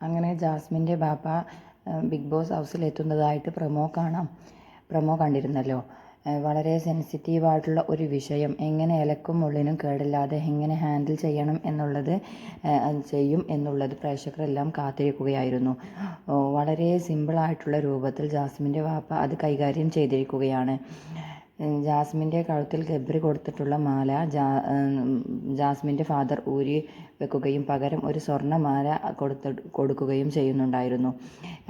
അങ്ങനെ ജാസ്മിൻ്റെ ബാപ്പ ബിഗ് ബോസ് ഹൗസിലെത്തുന്നതായിട്ട് പ്രൊമോ കണ്ടിരുന്നല്ലോ. വളരെ സെൻസിറ്റീവായിട്ടുള്ള ഒരു വിഷയം, എങ്ങനെ ഇലക്കും മുള്ളിനും കേടില്ലാതെ എങ്ങനെ ഹാൻഡിൽ ചെയ്യണം എന്നുള്ളത് പ്രേക്ഷകരെല്ലാം കാത്തിരിക്കുകയായിരുന്നു. വളരെ സിമ്പിളായിട്ടുള്ള രൂപത്തിൽ ജാസ്മിൻ്റെ ബാപ്പ അത് കൈകാര്യം ചെയ്തിരിക്കുകയാണ്. ജാസ്മിൻ്റെ കഴുത്തിൽ ഗബ്രി കൊടുത്തിട്ടുള്ള മാല ജാസ്മിൻ്റെ ഫാദർ ഊരി വെക്കുകയും പകരം ഒരു സ്വർണ്ണമാല കൊടുക്കുകയും ചെയ്യുന്നുണ്ടായിരുന്നു.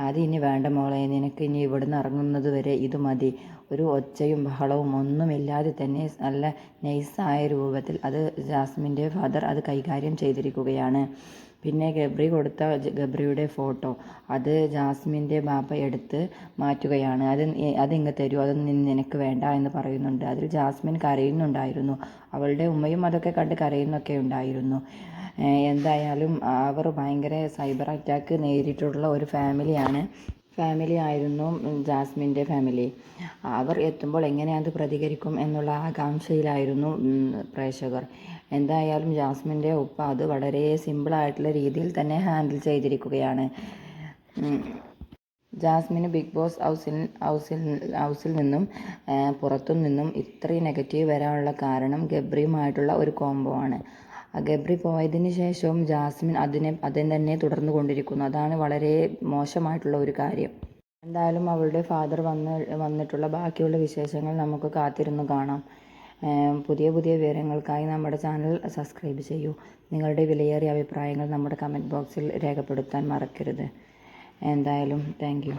അത് ഇനി വേണ്ട മോളെ, നിനക്ക് ഇനി ഇവിടുന്ന് ഇറങ്ങുന്നത് വരെ ഇത് മതി. ഒരു ഒച്ചയും ബഹളവും ഒന്നുമില്ലാതെ തന്നെ നല്ല നൈസായ രൂപത്തിൽ അത് ജാസ്മിൻ്റെ ഫാദർ അത് കൈകാര്യം ചെയ്തിരിക്കുകയാണ്. പിന്നെ ഗബ്രിയുടെ ഫോട്ടോ അത് ജാസ്മിൻ്റെ ബാപ്പ എടുത്ത് മാറ്റുകയാണ്. അതിങ്ങ് തരൂ, അതൊന്നും നിനക്ക് വേണ്ട എന്ന് പറയുന്നുണ്ട്. അതിൽ ജാസ്മിൻ കരയുന്നുണ്ടായിരുന്നു. അവളുടെ ഉമ്മയും അതൊക്കെ കണ്ട് കരയുന്നൊക്കെ ഉണ്ടായിരുന്നു. എന്തായാലും അവർ ഭയങ്കര സൈബർ അറ്റാക്ക് നേരിട്ടുള്ള ഒരു ഫാമിലി ആയിരുന്നു ജാസ്മിൻ്റെ ഫാമിലി. അവർ എത്തുമ്പോൾ എങ്ങനെ അത് പ്രതികരിക്കും എന്നുള്ള ആകാംക്ഷയിലായിരുന്നു പ്രേക്ഷകർ. എന്തായാലും ജാസ്മിൻ്റെ ഉപ്പ അത് വളരെ സിമ്പിളായിട്ടുള്ള രീതിയിൽ തന്നെ ഹാൻഡിൽ ചെയ്തിരിക്കുകയാണ്. ജാസ്മിന് ബിഗ് ബോസ് ഹൗസിൽ നിന്നും പുറത്തു നിന്നും ഇത്രയും നെഗറ്റീവ് വരാനുള്ള കാരണം ഗബ്രിയുമായിട്ടുള്ള ഒരു കോംബോ ആണ്. ഗബ്രി പോയതിന് ശേഷവും ജാസ്മിൻ അതിനെ തന്നെ തുടർന്നു കൊണ്ടിരിക്കുന്നു. അതാണ് വളരെ മോശമായിട്ടുള്ള ഒരു കാര്യം. എന്തായാലും അവളുടെ ഫാദർ വന്നിട്ടുള്ള ബാക്കിയുള്ള വിശേഷങ്ങൾ നമുക്ക് കാത്തിരുന്നു കാണാം. പുതിയ വിവരങ്ങൾക്കായി നമ്മുടെ ചാനൽ സബ്സ്ക്രൈബ് ചെയ്യൂ. നിങ്ങളുടെ വിലയേറിയ അഭിപ്രായങ്ങൾ നമ്മുടെ കമൻറ്റ് ബോക്സിൽ രേഖപ്പെടുത്താൻ മറക്കരുത്. എന്തായാലും താങ്ക് യു.